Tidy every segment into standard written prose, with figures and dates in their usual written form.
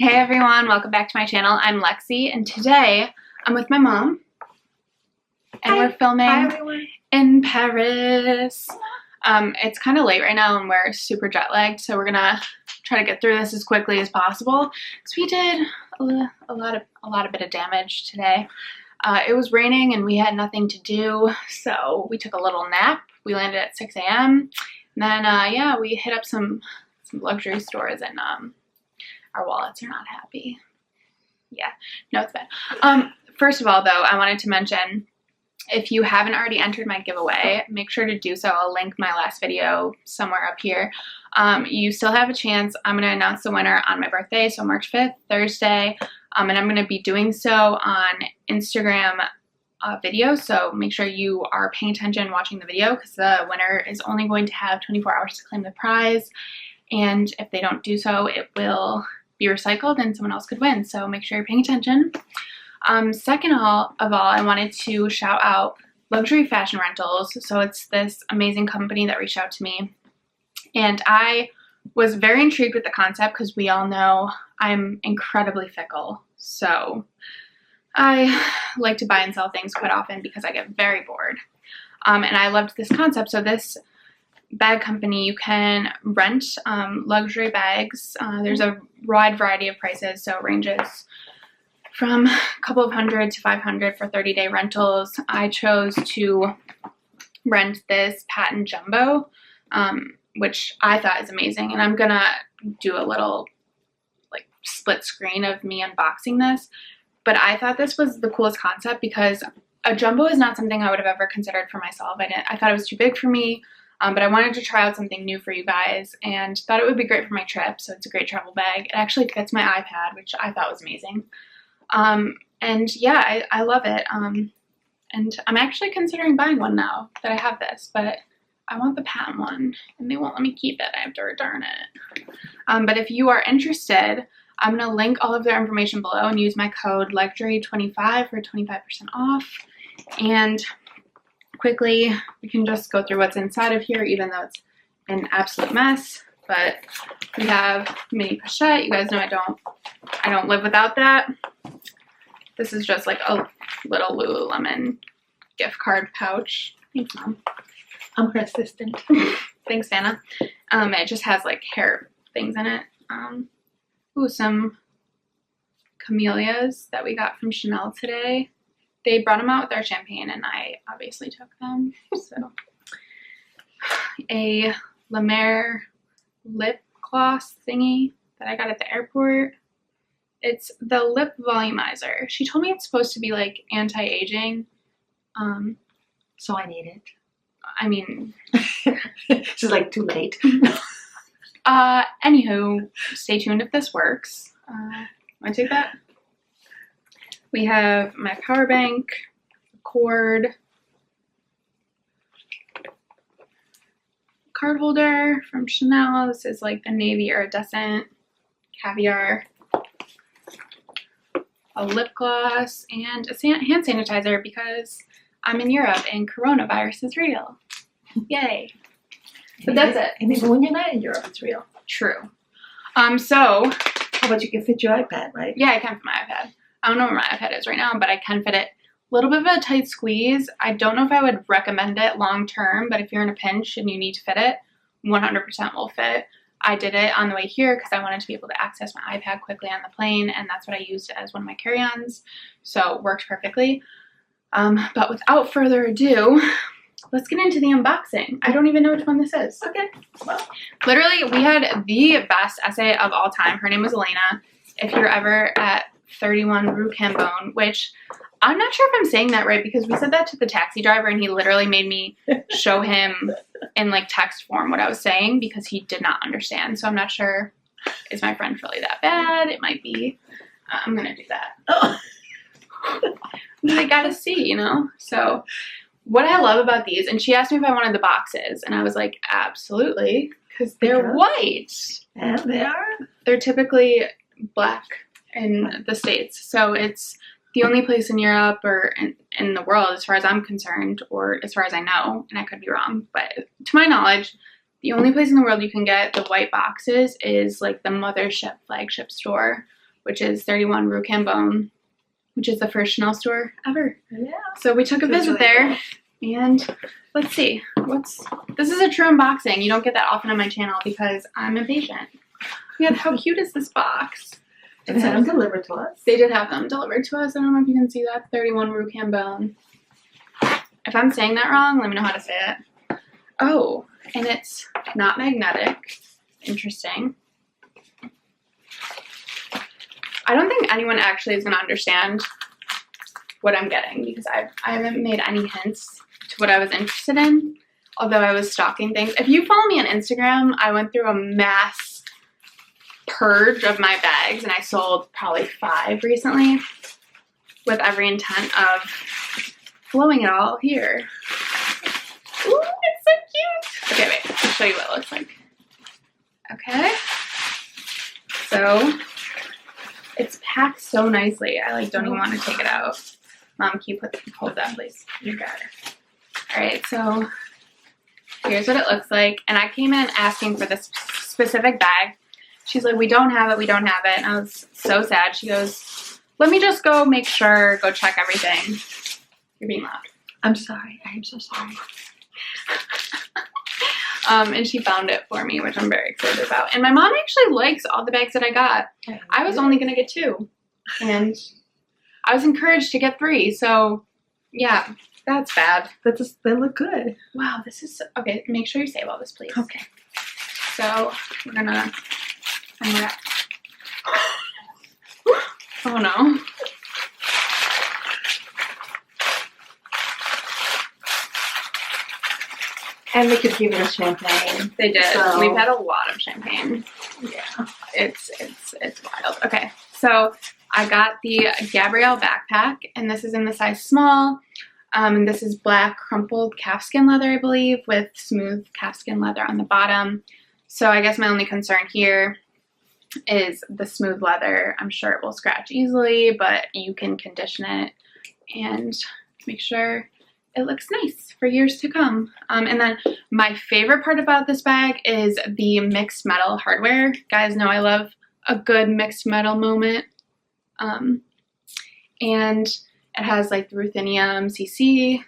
Hey everyone, welcome back to my channel. I'm Lexi, and today I'm with my mom, and we're filming in Paris. It's kind of late right now, and we're super jet lagged, so we're gonna try to get through this as quickly as possible. So we did a lot of damage today. It was raining, and we had nothing to do, so we took a little nap. We landed at 6 a.m. And then yeah, we hit up some luxury stores, and our wallets are not happy. Yeah, no, it's bad. First of all, though, I wanted to mention, if you haven't already entered my giveaway, make sure to do so. I'll link my last video somewhere up here. You still have a chance. I'm going to announce the winner on my birthday, so March 5th, Thursday, and I'm going to be doing so on Instagram video, so make sure you are paying attention watching the video, because the winner is only going to have 24 hours to claim the prize, and if they don't do so, it will be recycled and someone else could win, so make sure you're paying attention. Second of all, I wanted to shout out Luxury Fashion Rentals. So it's this amazing company that reached out to me, and I was very intrigued with the concept because we all know I'm incredibly fickle, so I like to buy and sell things quite often because I get very bored, and I loved this concept. So this bag company, you can rent luxury bags. There's a wide variety of prices, so it ranges from a couple of hundred to 500 for 30-day rentals. I chose to rent this patent jumbo, which I thought is amazing, and I'm gonna do a little like split screen of me unboxing this. But I thought this was the coolest concept because a jumbo is not something I would have ever considered for myself. I thought it was too big for me. But I wanted to try out something new for you guys and thought it would be great for my trip, so it's a great travel bag. It actually fits my iPad, which I thought was amazing. And yeah, I love it. And I'm actually considering buying one now that I have this, but I want the patent one, and they won't let me keep it. I have to return it. But if you are interested, I'm going to link all of their information below and use my code LEXURY95 for 25% off. And quickly, we can just go through what's inside of here, even though it's an absolute mess. But we have mini pochette. You guys know I don't live without that. This is just like a little Lululemon gift card pouch. Thanks, Mom. I'm her assistant. Thanks, Anna. It just has like hair things in it. Ooh, some camellias that we got from Chanel today. They brought them out with our champagne, and I obviously took them. So, a La Mer lip gloss thingy that I got at the airport. It's the lip volumizer. She told me it's supposed to be like anti-aging. So I need it. I mean, she's like, too late. Anywho, stay tuned if this works. Want to take that? We have my power bank, cord, card holder from Chanel. This is like the navy iridescent caviar, a lip gloss, and a hand sanitizer because I'm in Europe and coronavirus is real. Yay. But that's it. And even when you're not in Europe, it's real. True. So how about you can fit your iPad, right? Yeah, I can fit my iPad. I don't know where my iPad is right now, but I can fit it. A little bit of a tight squeeze. I don't know if I would recommend it long term, but if you're in a pinch and you need to fit it, 100% will fit. I did it on the way here because I wanted to be able to access my iPad quickly on the plane, and that's what I used as one of my carry-ons, so it worked perfectly. But without further ado, let's get into the unboxing. I don't even know which one this is. Okay. Well, literally, we had the best essay of all time. Her name was Elena. If you're ever at 31 Rue Cambon, which I'm not sure if I'm saying that right because we said that to the taxi driver and he literally made me show him in like text form what I was saying because he did not understand. So I'm not sure. Is my French really that bad? It might be. I'm going to do that. Oh. I gotta see, you know? So what I love about these, and she asked me if I wanted the boxes, and I was like, absolutely, because they're white. And they are? They're typically black in the States, so it's the only place in Europe or in the world, as far as I'm concerned, or as far as I know, and I could be wrong, but to my knowledge, the only place in the world you can get the white boxes is like the mothership flagship store. which is 31 Rue Cambon, which is the first Chanel store ever. Yeah. So we took a visit there, and let's see. This is a true unboxing. You don't get that often on my channel because I'm impatient. Yeah, how cute is this box? It had them delivered to us. They did have them delivered to us. I don't know if you can see that. 31 Rue Cambon. If I'm saying that wrong, let me know how to say it. Oh, and it's not magnetic. Interesting. I don't think anyone actually is going to understand what I'm getting because I haven't made any hints to what I was interested in, although I was stalking things. If you follow me on Instagram, I went through a mass purge of my bags, and I sold probably 5 recently with every intent of flowing it all here. Ooh, it's so cute. Okay, wait, I'll show you what it looks like. Okay. So it's packed so nicely. I don't even want to take it out. Mom, can you hold that, please? You got it. All right, so here's what it looks like. And I came in asking for this specific bag. She's like, we don't have it, we don't have it. And I was so sad. She goes, let me just go make sure, go check everything. You're being loud. I'm sorry. I am so sorry. And she found it for me, which I'm very excited about. And my mom actually likes all the bags that I got. I was only going to get 2. And I was encouraged to get 3. So, yeah, that's bad. They look good. Wow, this is... Okay, make sure you save all this, please. Okay. So, we're going to unwrap. Oh, no. And they could give us champagne. They did. So, we've had a lot of champagne. yeah. It's wild. Okay, so I got the Gabrielle backpack, and this is in the size small. And this is black crumpled calfskin leather, I believe, with smooth calfskin leather on the bottom. So I guess my only concern here is the smooth leather. I'm sure it will scratch easily, but you can condition it and make sure it looks nice for years to come. And then my favorite part about this bag is the mixed metal hardware. Guys know I love a good mixed metal moment. And it has like the ruthenium CC.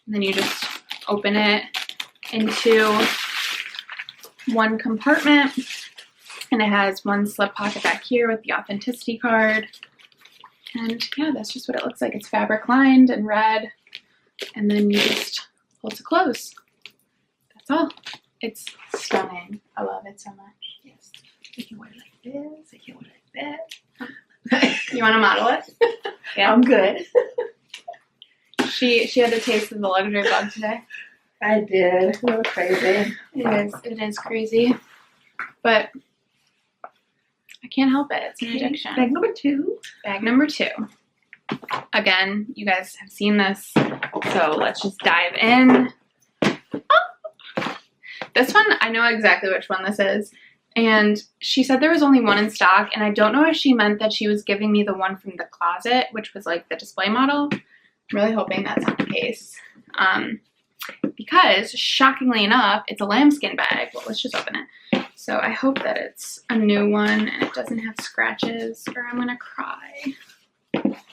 And then you just open it into one compartment. And it has one slip pocket back here with the authenticity card. And yeah, that's just what it looks like. It's fabric lined and red. And then you just hold to close. That's all. It's stunning. I love it so much. Yes. You can wear it like this. You can wear it like that. You want to model it? Yeah. I'm good. She had a taste of the luxury bug today. I did. It was crazy. It is crazy. But I can't help it. It's an addiction. Bag number 2. Bag number 2. Again, you guys have seen this, so let's just dive in. Oh! This one, I know exactly which one this is, and she said there was only one in stock, and I don't know if she meant that she was giving me the one from the closet, which was like the display model. I'm really hoping that's not the case, because shockingly enough, it's a lambskin bag. Well, let's just open it. So I hope that it's a new one and it doesn't have scratches, or I'm gonna cry.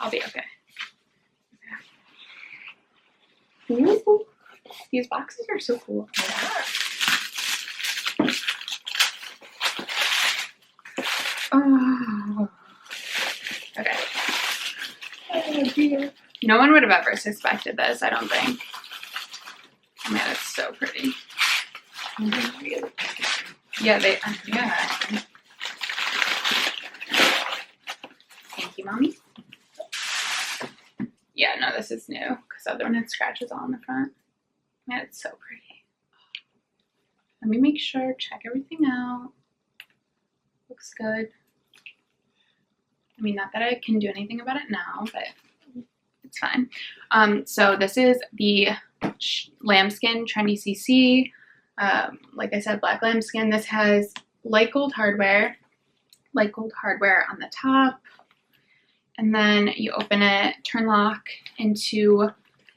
I'll be okay. Ooh, these boxes are so cool. Oh. Okay. Oh dear. No one would have ever suspected this, I don't think. Man, it's so pretty. Yeah, yeah. Thank you, Mommy. Yeah, no, this is new because the other one had scratches all on the front. Man, it's so pretty. Let me make sure, check everything out. Looks good. I mean, not that I can do anything about it now, but it's fine. So this is the lambskin Trendy CC. Like I said, black lambskin. This has light gold hardware on the top. And then you open it, turn lock into,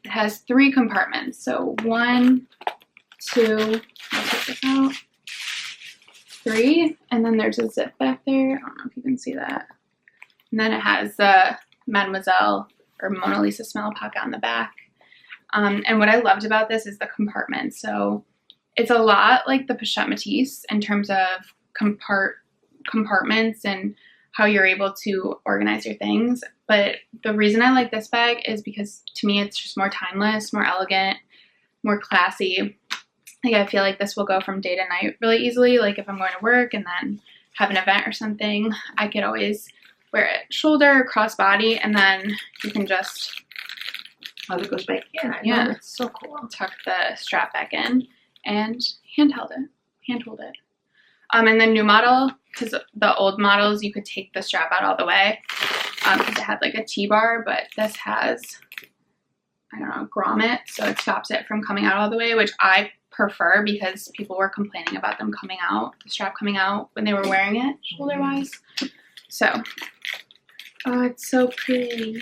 it has 3 compartments. So 1, 2, let's take this out, 3, and then there's a zip back there. I don't know if you can see that. And then it has the Mademoiselle or Mona Lisa smell pocket on the back. And what I loved about this is the compartments. So it's a lot like the Pochette Métis in terms of compartments and how you're able to organize your things. But the reason I like this bag is because to me it's just more timeless, more elegant, more classy. Like I feel like this will go from day to night really easily. Like if I'm going to work and then have an event or something, I could always wear it shoulder, crossbody, and then you can just it goes back in. I Yeah. know, it's so cool. tuck the strap back in and handhold it. And the new model, because the old models you could take the strap out all the way because it had like a T-bar, but this has, I don't know, grommet, so it stops it from coming out all the way, which I prefer because people were complaining about them coming out, the strap coming out when they were wearing it shoulder-wise. So, oh, it's so pretty.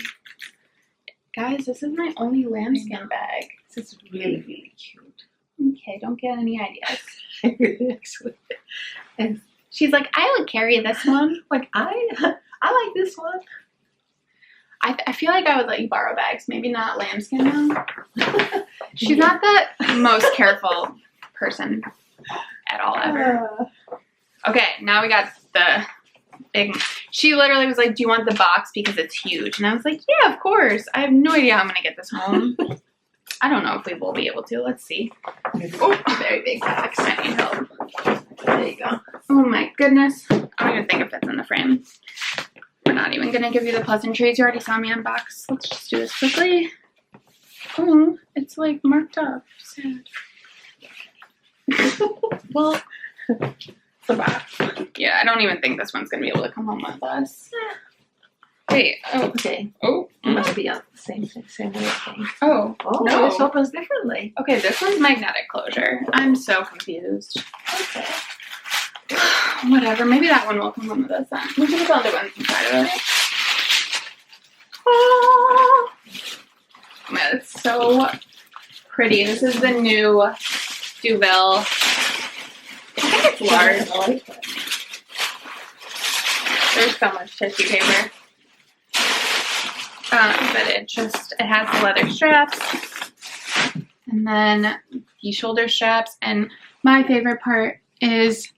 Guys, this is my only lambskin bag. This is really, really cute. Okay, don't get any ideas. I really like it. And She's like, I would carry this one. like I like this one. I feel like I would let you borrow bags. Maybe not lambskin though. She's not the most careful person at all ever. Okay, now we got the big. She literally was like, do you want the box because it's huge? And I was like, yeah, of course. I have no idea how I'm going to get this home. I don't know if we will be able to. Let's see. Oh, very big box. I need help. There you go. Oh my goodness. I don't even think it fits in the frame. We're not even going to give you the pleasantries. You already saw me unbox. Let's just do this quickly. Oh, it's like marked up. Sad. Well, The box. yeah, I don't even think this one's going to be able to come home with us. Wait, oh, Okay. oh, It must be on the same way thing. oh, Oh, no. this opens differently. Okay, this one's magnetic closure. I'm so confused. Okay. Whatever, maybe that one will come home with us then. Look at the other ones inside of it. Oh man, it's so pretty. This is the new Duvel. I think it's large. I like it. There's so much tissue paper. But it has the leather straps and then the shoulder straps. And my favorite part is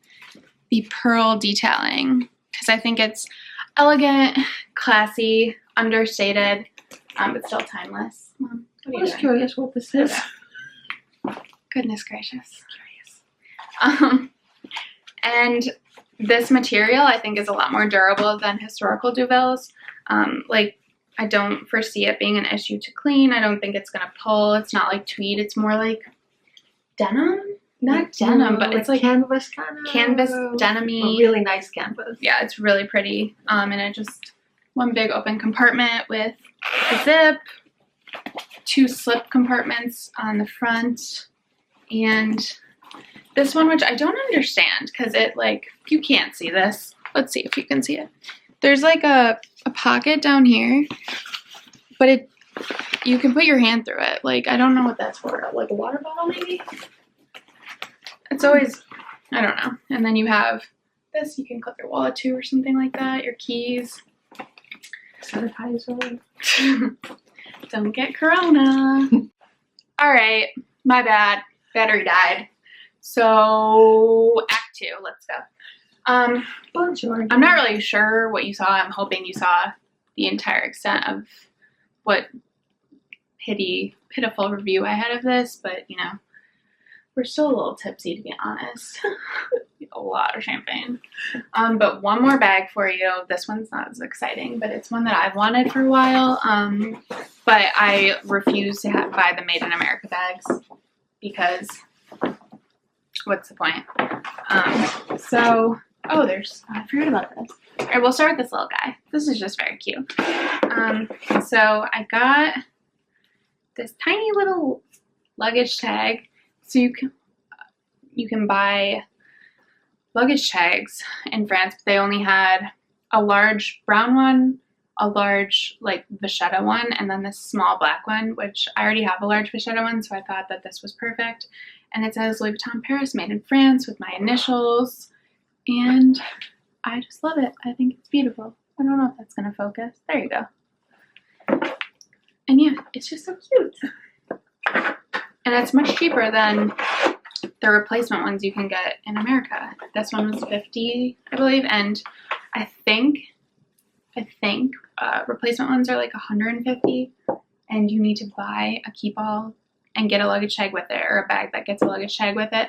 the pearl detailing because I think it's elegant, classy, understated, but still timeless. Mom, what are I you was doing? curious what this is. Goodness gracious. And this material I think is a lot more durable than historical Duvels. Like I don't foresee it being an issue to clean. I don't think it's gonna pull. It's not like tweed. It's more like denim. Not denim, but it's like canvas kind of. canvas denim-y. Really nice canvas. Yeah, it's really pretty. And it just one big open compartment with a zip, 2 slip compartments on the front, and this one, which I don't understand because it like you can't see this. Let's see if you can see it. There's like a pocket down here, but you can put your hand through it. Like I don't know what that's for. Like a water bottle maybe? It's always, I don't know. And then you have this, you can clip your wallet to or something like that, your keys. Sanitizer. Don't get corona. All right, my bad. Battery died. So Act 2, let's go. Bonjour. I'm not really sure what you saw. I'm hoping you saw the entire extent of what pitiful review I had of this, but you know, we're still a little tipsy to be honest. A lot of champagne. But one more bag for you. This one's not as exciting, but it's one that I've wanted for a while. But I refuse to buy the Made in America bags because what's the point? I forgot about this. All right, we'll start with this little guy. This is just very cute. So I got this tiny little luggage tag. So you can buy luggage tags in France, but they only had a large brown one, a large like vachetta one, and then this small black one, which I already have a large vachetta one, so I thought that this was perfect. And it says Louis Vuitton Paris, made in France, with my initials, and I just love it. I think it's beautiful. I don't know if that's going to focus. There you go. And yeah, it's just so cute. And it's much cheaper than the replacement ones you can get in America. This one was $50, I believe, and I think replacement ones are like $150, and you need to buy a keep-all and get a luggage tag with it, or a bag that gets a luggage tag with it,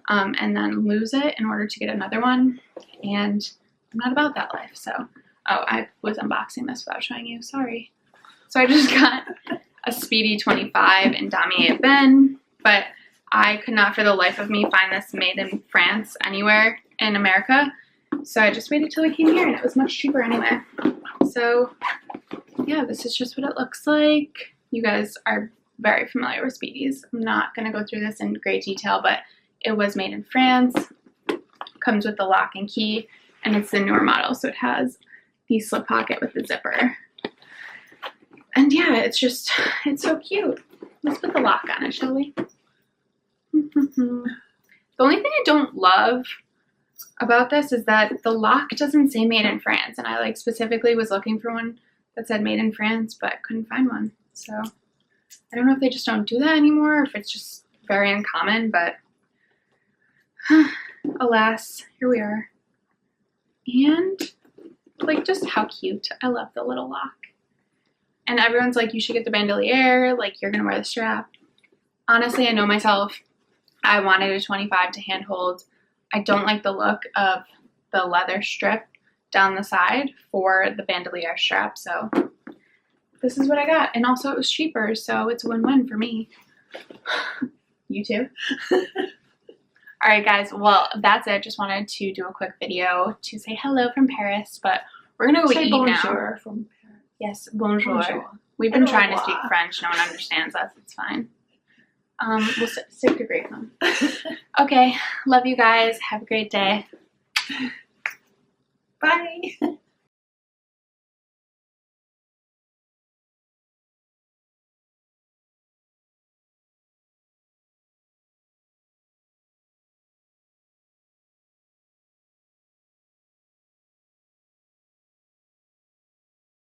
and then lose it in order to get another one. And I'm not about that life, so I was unboxing this without showing you. Sorry. So I just got a Speedy 25 in Damier Ben, but I could not for the life of me find this made in France anywhere in America. So I just waited till it came here, and it was much cheaper anyway. So yeah, this is just what it looks like. You guys are very familiar with Speedies. I'm not going to go through this in great detail, but it was made in France. Comes with the lock and key, and it's the newer model, so it has the slip pocket with the zipper. And yeah, it's so cute. Let's put the lock on it, shall we? The only thing I don't love about this is that the lock doesn't say made in France, and I like specifically was looking for one that said made in France, but couldn't find one. So I don't know if they just don't do that anymore, or if it's just very uncommon, but alas, here we are. And like, just how cute. I love the little lock. And everyone's like, you should get the bandolier, like you're gonna wear the strap. Honestly, I know myself. I wanted a 25 to handhold. I don't like the look of the leather strip down the side for the bandolier strap, so this is what I got. And also it was cheaper, so it's a win-win for me. You too? Alright guys, well that's it. Just wanted to do a quick video to say hello from Paris, but we're gonna go eat now. From Paris. Yes, bonjour. Bonjour. We've been trying to speak French. No one understands us. It's fine. We'll stick to great fun. Okay, love you guys. Have a great day. Bye.